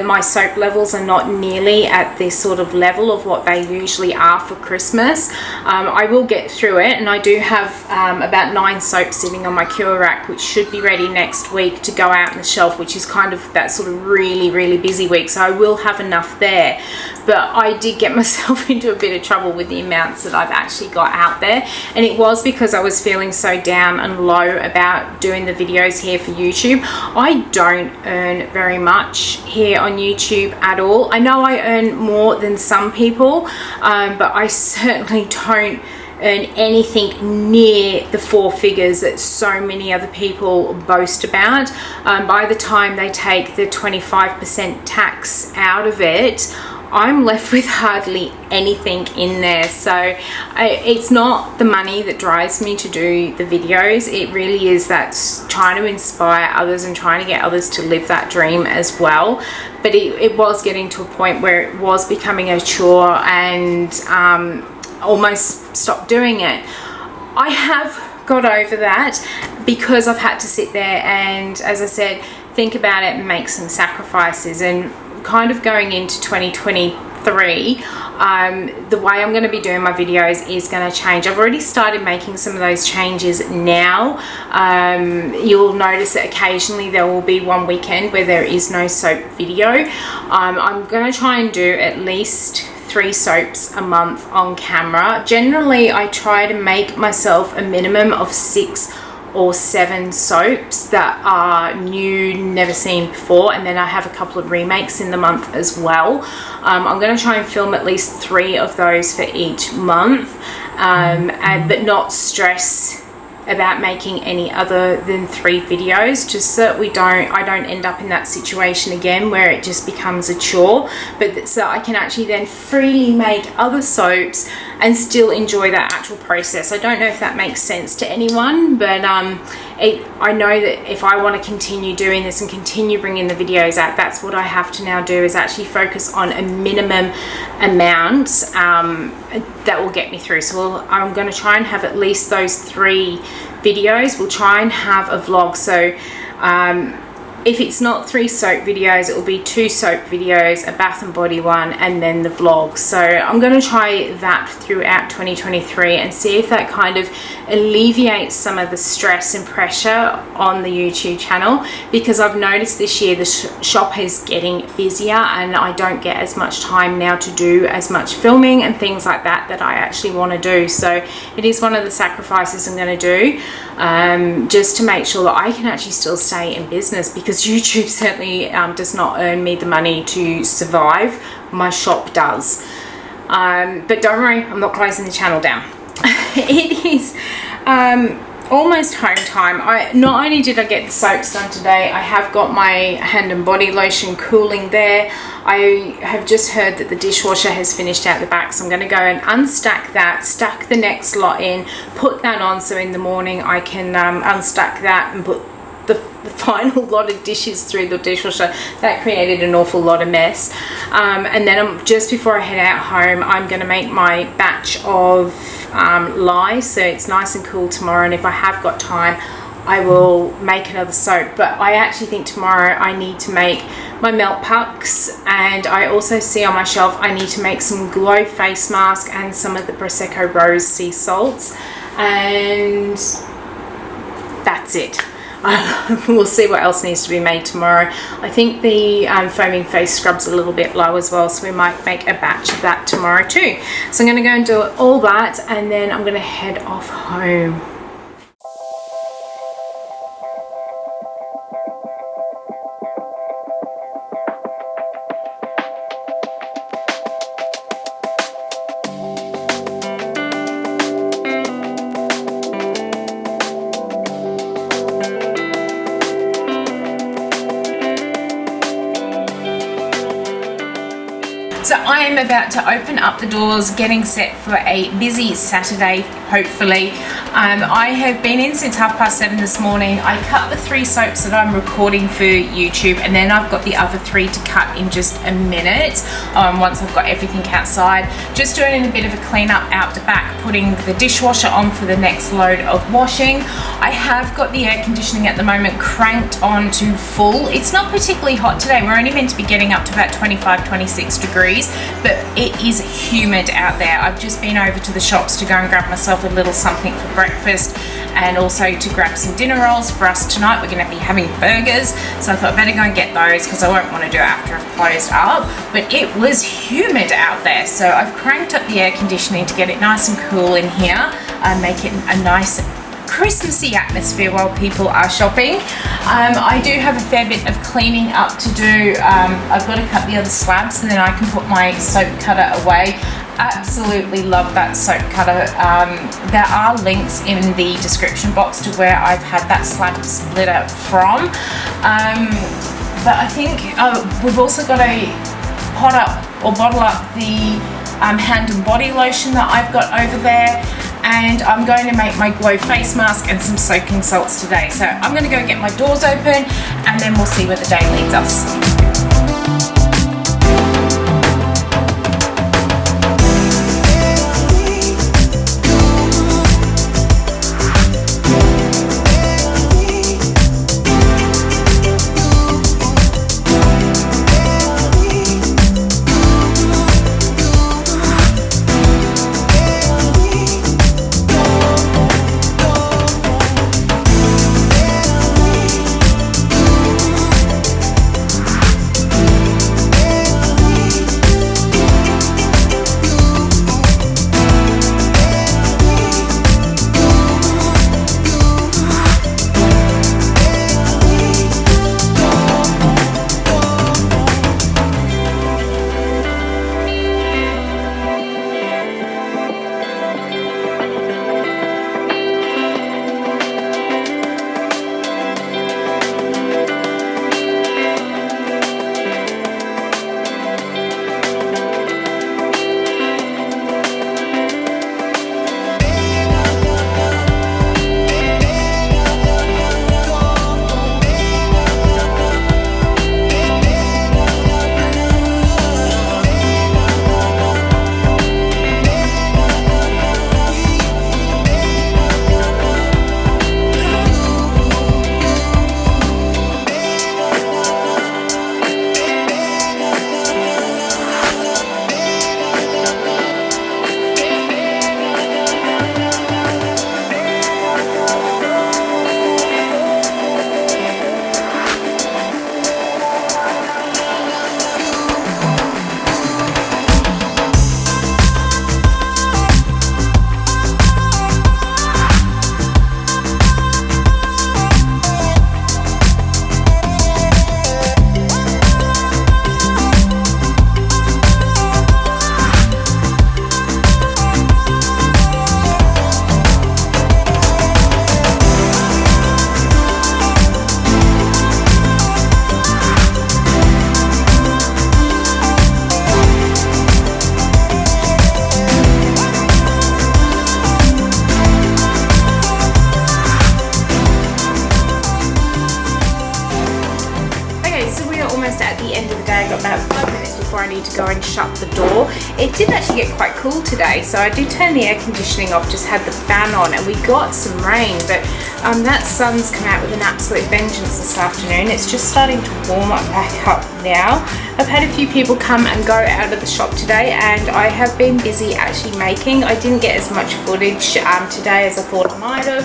My soap levels are not nearly at this sort of level of what they usually are for Christmas. I will get through it, and I do have about 9 soaps sitting on my cure rack, which should be ready next week to go out on the shelf, which is kind of that sort of really busy week, so I will have enough there. But I did get myself into a bit of trouble with the amounts that I've actually got out there, and it was because I was feeling so down and low about doing the videos here for YouTube. I don't earn very much here on YouTube at all. I know I earn more than some people, but I certainly don't earn anything near the 4 figures that so many other people boast about. By the time they take the 25% tax out of it, I'm left with hardly anything in there. So it's not the money that drives me to do the videos. It really is that trying to inspire others and trying to get others to live that dream as well. But it was getting to a point where it was becoming a chore, and almost stopped doing it. I have got over that because I've had to sit there and, as I said, think about it and make some sacrifices. And kind of going into 2023, the way I'm going to be doing my videos is going to change. I've already started making some of those changes now. You'll notice that occasionally there will be one weekend where there is no soap video. I'm going to try and do at least 3 soaps a month on camera. Generally, I try to make myself a minimum of 6 or 7 soaps that are new, never seen before, and then I have a couple of remakes in the month as well. I'm going to try and film at least 3 of those for each month, but not stress about making any other than 3 videos, just so that I don't end up in that situation again where it just becomes a chore, but so I can actually then freely make other soaps and still enjoy that actual process. I don't know if that makes sense to anyone, but I know that if I want to continue doing this and continue bringing the videos out, that's what I have to now do, is actually focus on a minimum amount that will get me through. So I'm going to try and have at least those 3 videos. We'll try and have a vlog. So if it's not 3 soap videos, it will be 2 soap videos, a bath and body one, and then the vlog. So I'm going to try that throughout 2023 and see if that kind of alleviates some of the stress and pressure on the YouTube channel, because I've noticed this year the shop is getting busier and I don't get as much time now to do as much filming and things like that I actually want to do. So it is one of the sacrifices I'm going to do, just to make sure that I can actually still stay in business, because YouTube certainly does not earn me the money to survive. My shop does. But don't worry, I'm not closing the channel down. It is almost home time. Not only did I get the soaps done today, I have got my hand and body lotion cooling there. I have just heard that the dishwasher has finished out the back, so I'm going to go and unstack that, stack the next lot in, put that on, so in the morning I can unstack that and put the final lot of dishes through the dishwasher. That created an awful lot of mess. And then just before I head out home, I'm going to make my batch of lye, so it's nice and cool tomorrow, and if I have got time I will make another soap. But I actually think tomorrow I need to make my melt pucks, and I also see on my shelf I need to make some glow face mask and some of the Prosecco Rose sea salts, and that's it. We'll see what else needs to be made tomorrow. I think the foaming face scrub's a little bit low as well, so we might make a batch of that tomorrow too. So I'm going to go and do all that, and then I'm going to head off home. So I am about to open up the doors, getting set for a busy Saturday, hopefully. I have been in since 7:30 this morning. I cut the 3 soaps that I'm recording for YouTube, and then I've got the other 3 to cut in just a minute, once I've got everything outside. Just doing a bit of a clean up out the back, putting the dishwasher on for the next load of washing. I have got the air conditioning at the moment cranked on to full. It's not particularly hot today. We're only meant to be getting up to about 25-26 degrees, but it is humid out there. I've just been over to the shops to go and grab myself a little something for breakfast, and also to grab some dinner rolls for us tonight. We're going to be having burgers, so I thought I'd better go and get those because I won't want to do it after I've closed up. But it was humid out there, so I've cranked up the air conditioning to get it nice and cool in here and make it a nice Christmassy atmosphere while people are shopping. I do have a fair bit of cleaning up to do. I've got to cut the other slabs, and then I can put my soap cutter away. Absolutely love that soap cutter. There are links in the description box to where I've had that slab splitter from. But I think we've also got to pot up or bottle up the hand and body lotion that I've got over there. And I'm going to make my glow face mask and some soaking salts today. So I'm going to go get my doors open, and then we'll see where the day leads us. ready to go and shut the door. It did actually get quite cool today, so I did turn the air conditioning off, just had the fan on, and we got some rain, but that sun's come out with an absolute vengeance this afternoon. It's just starting to warm up back up now. I've had a few people come and go out of the shop today, and I have been busy actually making. I didn't get as much footage today as I thought I might have,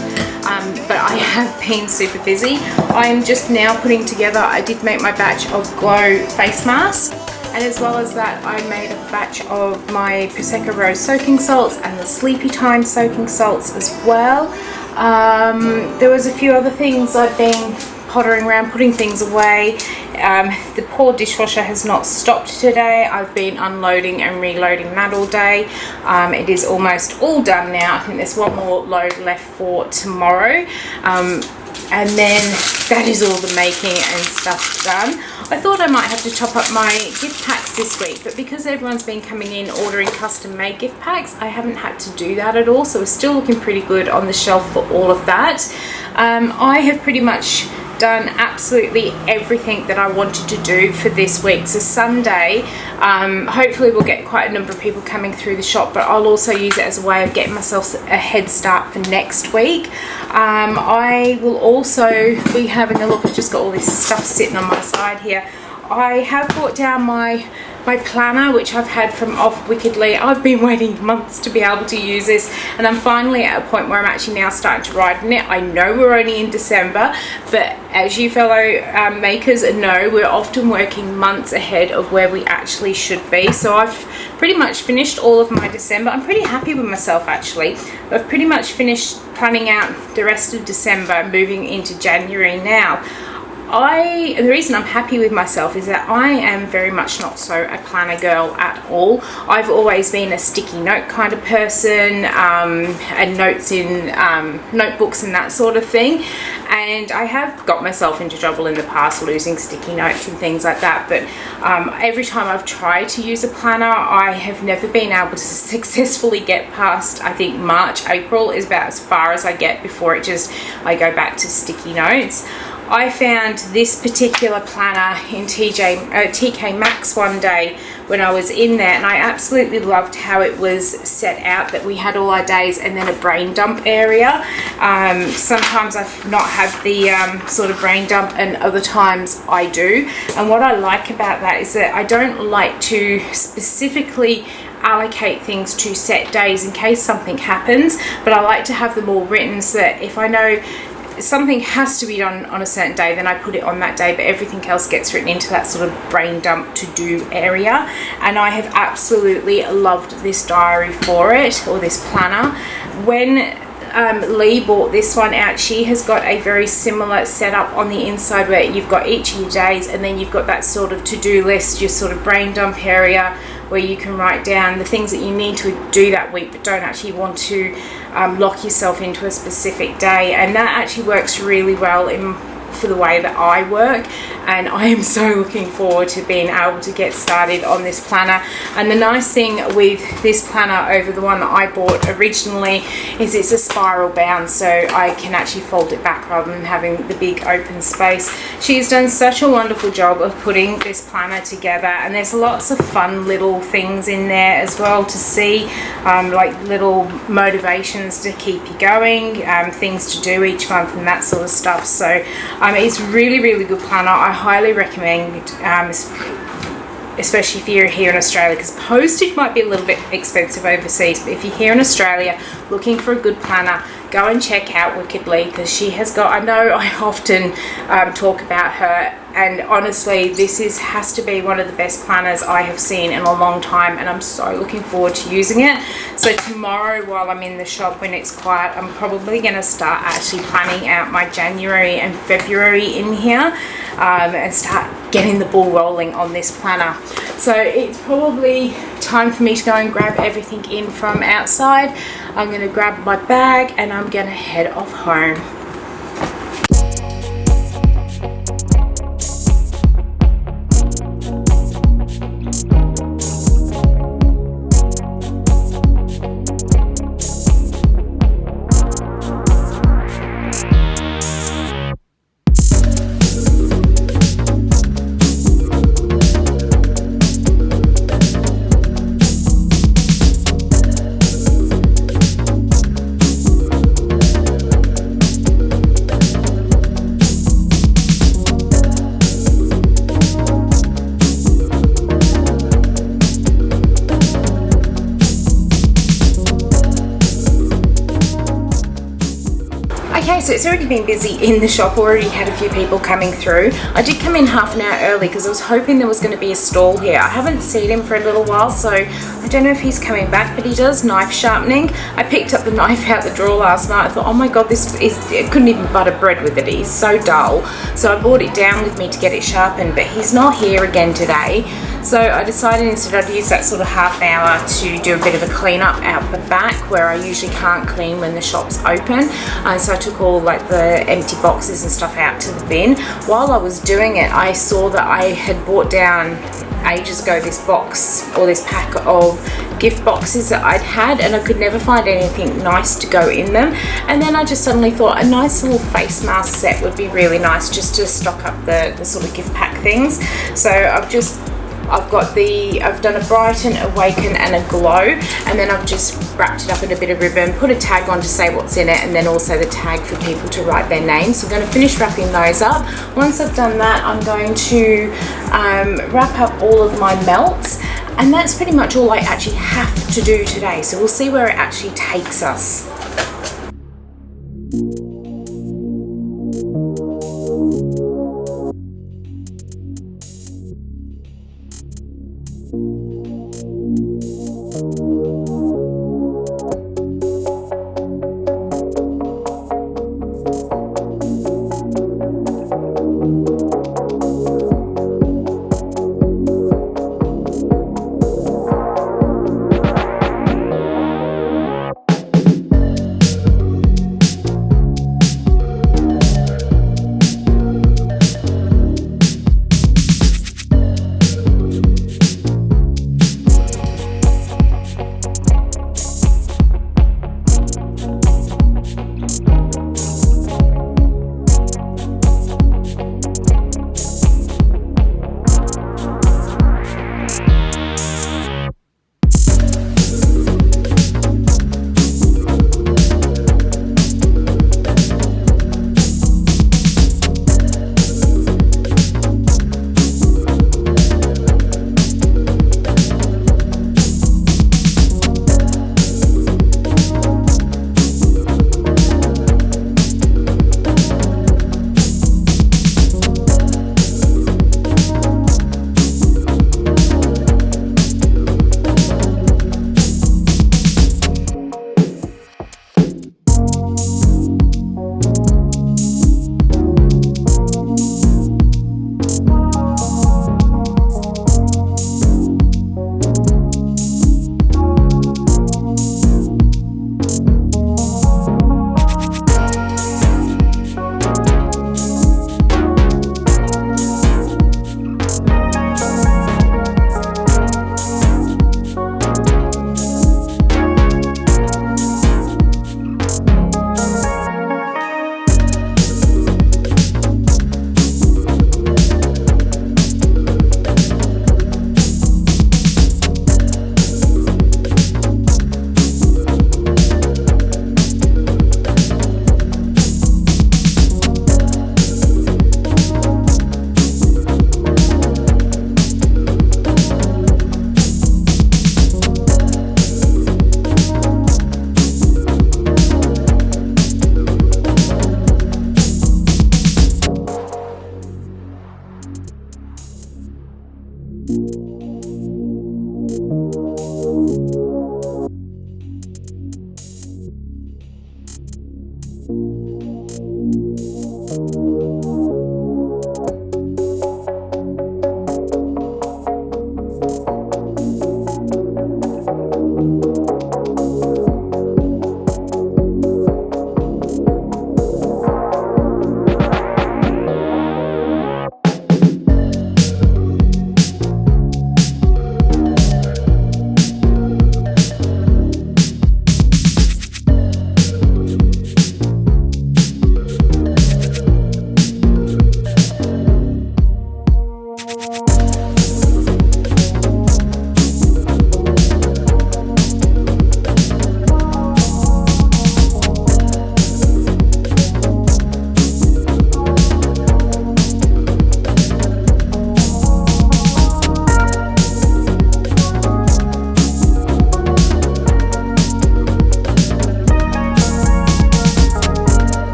but I have been super busy. I'm just now putting together, I did make my batch of Glow face masks, and as well as that I made a batch of my Prosecco Rose soaking salts and the Sleepy Time soaking salts as well. There was a few other things I've been pottering around, putting things away. The poor dishwasher has not stopped today. I've been unloading and reloading that all day. It is almost all done now. I think there's one more load left for tomorrow. And then that is all the making and stuff done. I thought I might have to top up my gift packs this week, but because everyone's been coming in ordering custom made gift packs, I haven't had to do that at all, so we're still looking pretty good on the shelf for all of that. I have pretty much done absolutely everything that I wanted to do for this week. So Sunday, hopefully we'll get quite a number of people coming through the shop, but I'll also use it as a way of getting myself a head start for next week. I will also be having a look. I've just got all this stuff sitting on my side here. I have brought down my planner, which I've had from Off Wickedly. I've been waiting months to be able to use this, and I'm finally at a point where I'm actually now starting to write in it. I know we're only in December, but as you fellow makers know, we're often working months ahead of where we actually should be. So I've pretty much finished all of my December. I'm pretty happy with myself actually. I've pretty much finished planning out the rest of December, moving into January now. The reason I'm happy with myself is that I am very much not so a planner girl at all. I've always been a sticky note kind of person, and notes in notebooks and that sort of thing, and I have got myself into trouble in the past losing sticky notes and things like that, but every time I've tried to use a planner, I have never been able to successfully get past, I think March, April is about as far as I get before I go back to sticky notes. I found this particular planner in TK Maxx one day when I was in there, and I absolutely loved how it was set out, that we had all our days and then a brain dump area. Sometimes I've not had the sort of brain dump, and other times I do. And what I like about that is that I don't like to specifically allocate things to set days in case something happens, but I like to have them all written so that if I know something has to be done on a certain day, then I put it on that day, but everything else gets written into that sort of brain dump to do area. And I have absolutely loved this diary for it, or this planner. When Lee bought this one out, she has got a very similar setup on the inside where you've got each of your days, and then you've got that sort of to-do list, your sort of brain dump area where you can write down the things that you need to do that week but don't actually want to lock yourself into a specific day. And that actually works really well for the way that I work, and I am so looking forward to being able to get started on this planner. And the nice thing with this planner over the one that I bought originally is it's a spiral bound, so I can actually fold it back rather than having the big open space. She's done such a wonderful job of putting this planner together, and there's lots of fun little things in there as well to see, like little motivations to keep you going, things to do each month and that sort of stuff. So it's really, really good planner. I highly recommend, especially if you're here in Australia, because postage might be a little bit expensive overseas, but if you're here in Australia looking for a good planner, go and check out Wickedly, because she has got, I know I often talk about her, and honestly this has to be one of the best planners I have seen in a long time, and I'm so looking forward to using it. So tomorrow while I'm in the shop when it's quiet, I'm probably going to start actually planning out my January and February in here, and start getting the ball rolling on this planner. So it's probably time for me to go and grab everything in from outside. I'm going to grab my bag and I'm going to head off home. Okay, so it's already been busy in the shop, already had a few people coming through. I did come in half an hour early because I was hoping there was going to be a stall here. I haven't seen him for a little while, so I don't know if he's coming back, but he does knife sharpening. I picked up the knife out the drawer last night. I thought, oh my god, I couldn't even butter bread with it. He's so dull. So I brought it down with me to get it sharpened, but he's not here again today. So I decided instead I'd use that sort of half hour to do a bit of a clean up out the back where I usually can't clean when the shop's open. So I took all like the empty boxes and stuff out to the bin. While I was doing it, I saw that I had brought down ages ago this box or this pack of gift boxes that I'd had, and I could never find anything nice to go in them. And then I just suddenly thought a nice little face mask set would be really nice just to stock up the sort of gift pack things. So I've done a brighten, awaken and a glow, and then I've just wrapped it up in a bit of ribbon, put a tag on to say what's in it, and then also the tag for people to write their names. So I'm going to finish wrapping those up. Once I've done that, I'm going to wrap up all of my melts, and that's pretty much all I actually have to do today. So we'll see where it actually takes us.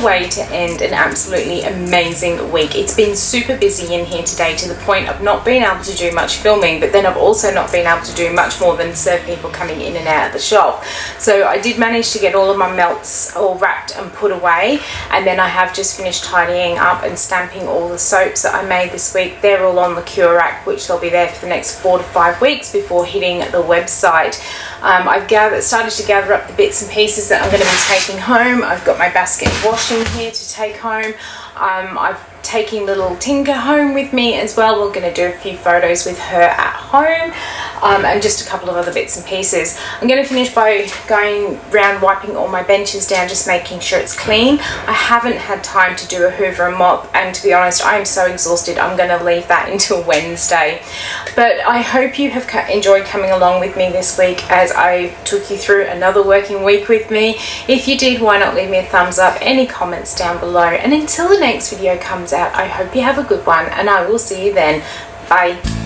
way to end an absolutely amazing week. It's been super busy in here today to the point of not being able to do much filming, but then I've also not been able to do much more than serve people coming in and out of the shop. So I did manage to get all of my melts all wrapped and put away, and then I have just finished tidying up and stamping all the soaps that I made this week. They're all on the cure rack, which they'll be there for the next 4 to 5 weeks before hitting the website. I've started to gather up the bits and pieces that I'm going to be taking home. I've got my basket of washing here to take home. I've taking little Tinker home with me as well. We're going to do a few photos with her at home, and just a couple of other bits and pieces. I'm going to finish by going round wiping all my benches down, just making sure it's clean. I haven't had time to do a hoover and mop, and to be honest, I'm so exhausted I'm going to leave that until Wednesday. But I hope you have enjoyed coming along with me this week as I took you through another working week with me. If you did, why not leave me a thumbs up, any comments down below, and until the next video comes out, I hope you have a good one, and I will see you then. Bye.